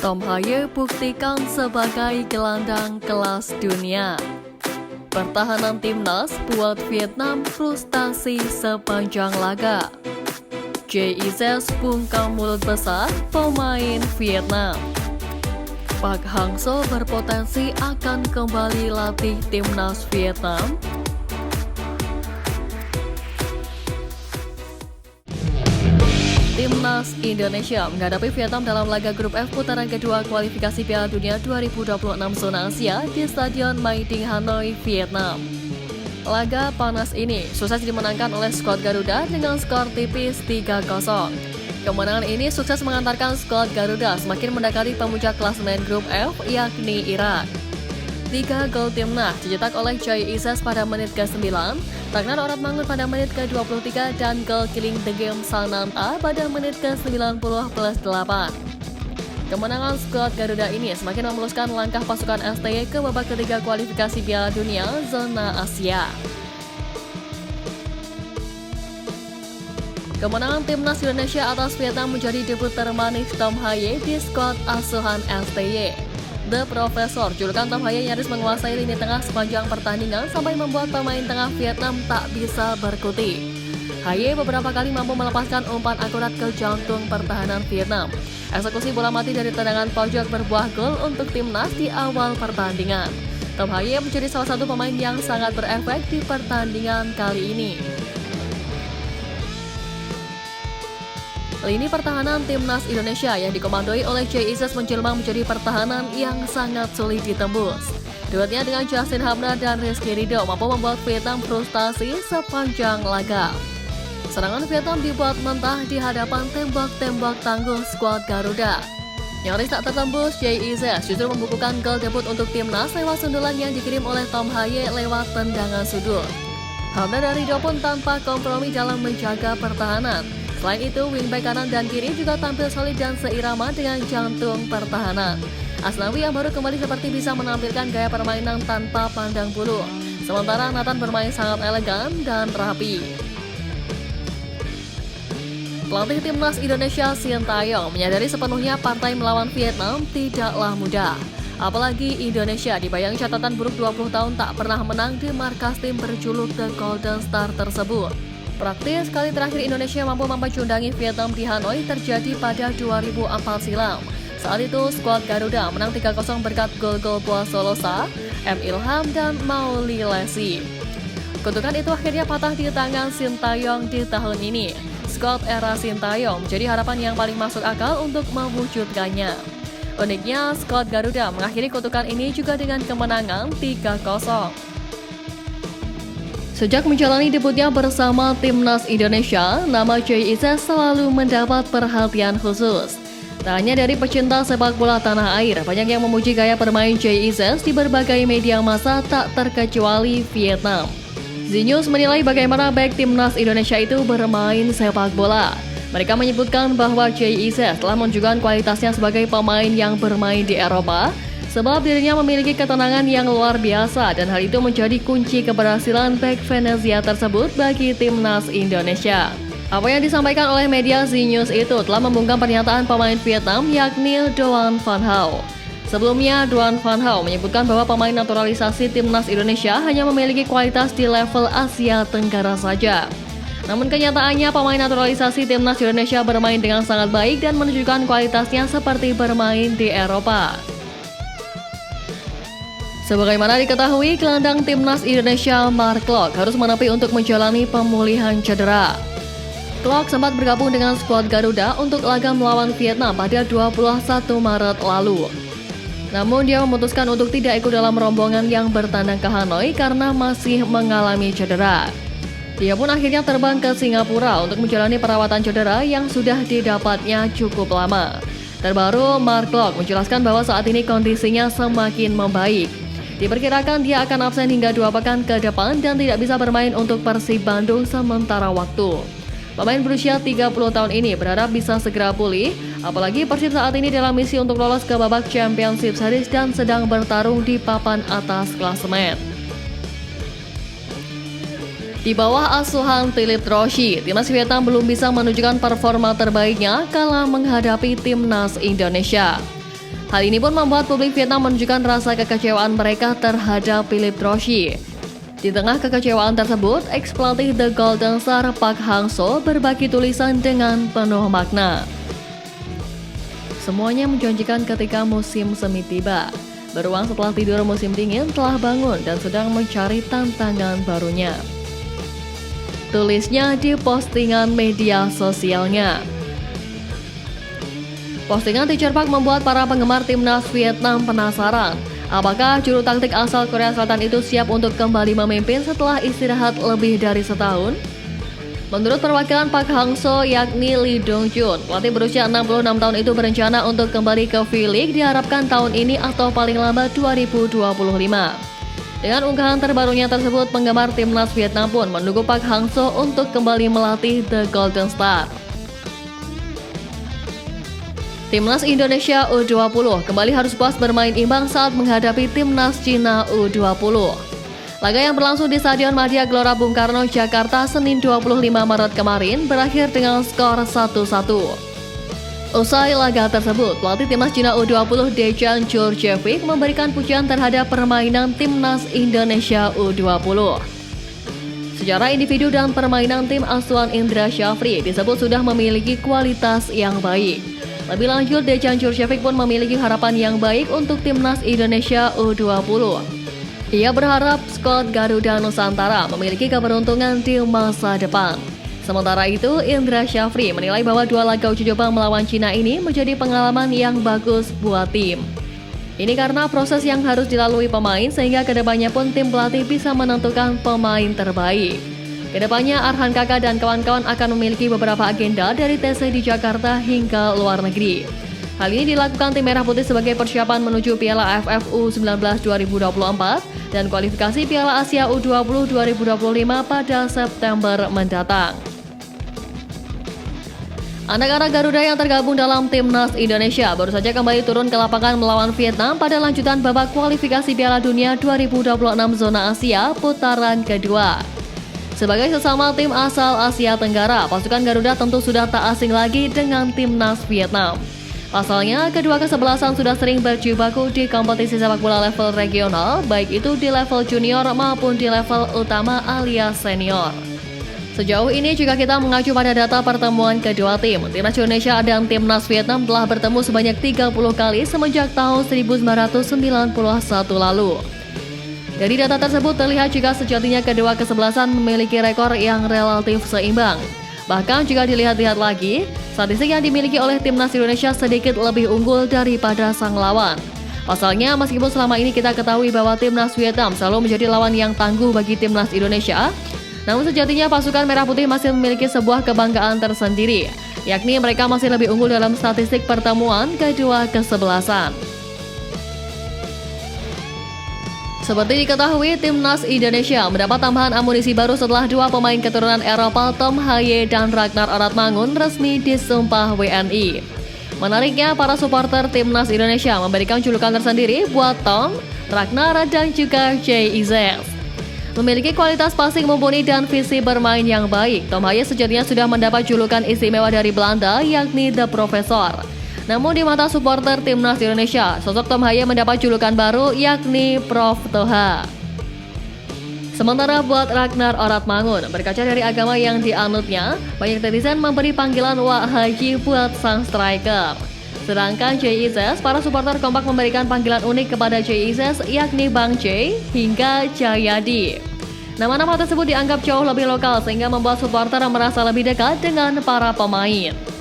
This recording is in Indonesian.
Tom Haye buktikan sebagai gelandang kelas dunia. Pertahanan timnas buat Vietnam frustasi sepanjang laga. JIZ bungkam mulut besar pemain Vietnam. Park Hang-seo berpotensi akan kembali latih timnas Vietnam. Timnas Indonesia menghadapi Vietnam dalam laga grup F putaran kedua kualifikasi Piala Dunia 2026 zona Asia di Stadion Mai Ding Hanoi, Vietnam. Laga panas ini sukses dimenangkan oleh skuad Garuda dengan skor tipis 3-0. Kemenangan ini sukses mengantarkan skuad Garuda semakin mendekati pemuncak klasemen grup F, yakni Irak. 3 gol timnas dicetak oleh JIZ pada menit ke-9, Ragnar Oratmangun pada menit ke-23, dan gol killing the game Sananta pada menit ke-90+8. Kemenangan skuad Garuda ini semakin memuluskan langkah pasukan STY ke babak ketiga kualifikasi Piala Dunia zona Asia. Kemenangan timnas Indonesia atas Vietnam menjadi debut termanis Tom Haye di skuad asuhan STY. The Professor, julukan Tom Haye, nyaris menguasai lini tengah sepanjang pertandingan sampai membuat pemain tengah Vietnam tak bisa berkutik. Haye beberapa kali mampu melepaskan umpan akurat ke jantung pertahanan Vietnam. Eksekusi bola mati dari tendangan pojok berbuah gol untuk timnas di awal pertandingan. Tom Haye menjadi salah satu pemain yang sangat berefek di pertandingan kali ini. Lini pertahanan timnas Indonesia yang dikomandoi oleh JIZ menjelma menjadi pertahanan yang sangat sulit ditembus. Duetnya dengan Justin Hamdan dan Rizky Ridho mampu membuat Vietnam frustasi sepanjang laga. Serangan Vietnam dibuat mentah di hadapan tembak-tembak tangguh skuad Garuda. Nyaris tak tertembus, JIZ justru membukukan gol debut untuk timnas lewat sundulan yang dikirim oleh Tom Haye lewat tendangan sudut. Hamdan dan Ridho pun tanpa kompromi dalam menjaga pertahanan. Selain itu, wingback kanan dan kiri juga tampil solid dan seirama dengan jantung pertahanan. Asnawi yang baru kembali seperti bisa menampilkan gaya permainan tanpa pandang bulu. Sementara Nathan bermain sangat elegan dan rapi. Pelatih timnas Indonesia Sintayong menyadari sepenuhnya partai melawan Vietnam tidaklah mudah. Apalagi Indonesia dibayang catatan buruk 20 tahun tak pernah menang di markas tim berjuluk The Golden Star tersebut. Praktis kali terakhir Indonesia mampu mempecundangi Vietnam di Hanoi terjadi pada 2004 silam. Saat itu skuad Garuda menang 3-0 berkat gol-gol Boa Solosa, M. Ilham, dan Mauli Lesi. Kutukan itu akhirnya patah di tangan Sintayong di tahun ini. Skuad era Sintayong menjadi harapan yang paling masuk akal untuk mewujudkannya. Uniknya, skuad Garuda mengakhiri kutukan ini juga dengan kemenangan 3-0. Sejak menjalani debutnya bersama timnas Indonesia, nama JIZ selalu mendapat perhatian khusus. Tak hanya dari pecinta sepak bola tanah air, banyak yang memuji gaya bermain JIZ di berbagai media massa tak terkecuali Vietnam. Znews menilai bagaimana back timnas Indonesia itu bermain sepak bola. Mereka menyebutkan bahwa JIZ telah menunjukkan kualitasnya sebagai pemain yang bermain di Eropa, sebab dirinya memiliki ketenangan yang luar biasa dan hal itu menjadi kunci keberhasilan back Venezia tersebut bagi timnas Indonesia. Apa yang disampaikan oleh media Znews itu telah membungkam pernyataan pemain Vietnam yakni Doan Van Hau. Sebelumnya, Doan Van Hau menyebutkan bahwa pemain naturalisasi timnas Indonesia hanya memiliki kualitas di level Asia Tenggara saja. Namun kenyataannya pemain naturalisasi timnas Indonesia bermain dengan sangat baik dan menunjukkan kualitasnya seperti bermain di Eropa. Sebagaimana diketahui, gelandang timnas Indonesia Mark Klok harus menepi untuk menjalani pemulihan cedera. Klok sempat bergabung dengan skuad Garuda untuk laga melawan Vietnam pada 21 Maret lalu. Namun dia memutuskan untuk tidak ikut dalam rombongan yang bertandang ke Hanoi karena masih mengalami cedera. Dia pun akhirnya terbang ke Singapura untuk menjalani perawatan cedera yang sudah didapatnya cukup lama. Terbaru, Mark Klok menjelaskan bahwa saat ini kondisinya semakin membaik. Diperkirakan dia akan absen hingga 2 pekan ke depan dan tidak bisa bermain untuk Persib Bandung sementara waktu. Pemain berusia 30 tahun ini berharap bisa segera pulih, apalagi Persib saat ini dalam misi untuk lolos ke babak Championship Series dan sedang bertarung di papan atas klasemen. Di bawah asuhan Philip Rossi, timnas Vietnam belum bisa menunjukkan performa terbaiknya kala menghadapi timnas Indonesia. Hal ini pun membuat publik Vietnam menunjukkan rasa kekecewaan mereka terhadap Philip Troche. Di tengah kekecewaan tersebut, ex-pelatih The Golden Star Park Hang-seo berbagi tulisan dengan penuh makna. Semuanya menjanjikan ketika musim semi tiba. Beruang setelah tidur musim dingin telah bangun dan sedang mencari tantangan barunya. Tulisnya di postingan media sosialnya. Postingan Teacher Park membuat para penggemar timnas Vietnam penasaran. Apakah juru taktik asal Korea Selatan itu siap untuk kembali memimpin setelah istirahat lebih dari setahun? Menurut perwakilan Park Hang-seo yakni Lee Dong-jun, pelatih berusia 66 tahun itu berencana untuk kembali ke V-League diharapkan tahun ini atau paling lambat 2025. Dengan unggahan terbarunya tersebut, penggemar timnas Vietnam pun mendukung Park Hang-seo untuk kembali melatih The Golden Star. Timnas Indonesia U20 kembali harus puas bermain imbang saat menghadapi timnas Cina U20. Laga yang berlangsung di Stadion Madia Gelora Bung Karno, Jakarta, Senin 25 Maret kemarin berakhir dengan skor 1-1. Usai laga tersebut, pelatih timnas Cina U20 Dejan Djurjevic memberikan pujian terhadap permainan timnas Indonesia U20. Secara individu dan permainan tim asuhan Indra Syafri disebut sudah memiliki kualitas yang baik. Lebih lanjut, Dejan Djurjevic pun memiliki harapan yang baik untuk timnas Indonesia U20. Ia berharap skuad Garuda Nusantara memiliki keberuntungan di masa depan. Sementara itu, Indra Syafri menilai bahwa dua laga uji coba melawan Cina ini menjadi pengalaman yang bagus buat tim. Ini karena proses yang harus dilalui pemain sehingga kedepannya pun tim pelatih bisa menentukan pemain terbaik. Kedepannya Arhan Kakak dan kawan-kawan akan memiliki beberapa agenda dari TC di Jakarta hingga luar negeri. Hal ini dilakukan tim Merah Putih sebagai persiapan menuju Piala AFF U19 2024 dan kualifikasi Piala Asia U20 2025 pada September mendatang. Anak-anak Garuda yang tergabung dalam Timnas Indonesia baru saja kembali turun ke lapangan melawan Vietnam pada lanjutan babak kualifikasi Piala Dunia 2026 zona Asia putaran kedua. Sebagai sesama tim asal Asia Tenggara, pasukan Garuda tentu sudah tak asing lagi dengan Timnas Vietnam. Pasalnya, kedua kesebelasan sudah sering berjibaku di kompetisi sepak bola level regional, baik itu di level junior maupun di level utama alias senior. Sejauh ini jika kita mengacu pada data pertemuan kedua tim, Timnas Indonesia dan Timnas Vietnam telah bertemu sebanyak 30 kali semenjak tahun 1991 lalu. Dari data tersebut terlihat jika sejatinya kedua kesebelasan memiliki rekor yang relatif seimbang. Bahkan jika dilihat-lihat lagi, statistik yang dimiliki oleh Timnas Indonesia sedikit lebih unggul daripada sang lawan. Pasalnya, meskipun selama ini kita ketahui bahwa Timnas Vietnam selalu menjadi lawan yang tangguh bagi Timnas Indonesia, namun sejatinya pasukan Merah Putih masih memiliki sebuah kebanggaan tersendiri, yakni mereka masih lebih unggul dalam statistik pertemuan kedua kesebelasan. Seperti diketahui, Timnas Indonesia mendapat tambahan amunisi baru setelah dua pemain keturunan Eropa Tom Haye dan Ragnar Oratmangun resmi disumpah WNI. Menariknya, para supporter Timnas Indonesia memberikan julukan tersendiri buat Tom, Ragnar, dan juga JIZ. Memiliki kualitas passing mumpuni dan visi bermain yang baik, Tom Haye sejatinya sudah mendapat julukan istimewa dari Belanda, yakni The Professor. Namun di mata supporter Timnas Indonesia, sosok Tom Haye mendapat julukan baru yakni Prof. Toha. Sementara buat Ragnar Oratmangun, berkaca dari agama yang dianutnya, banyak netizen memberi panggilan Wak Haji buat sang striker. Sedangkan JIZ, para supporter kompak memberikan panggilan unik kepada JIZ yakni Bang J hingga Jayadi. Nama-nama tersebut dianggap jauh lebih lokal sehingga membuat supporter merasa lebih dekat dengan para pemain.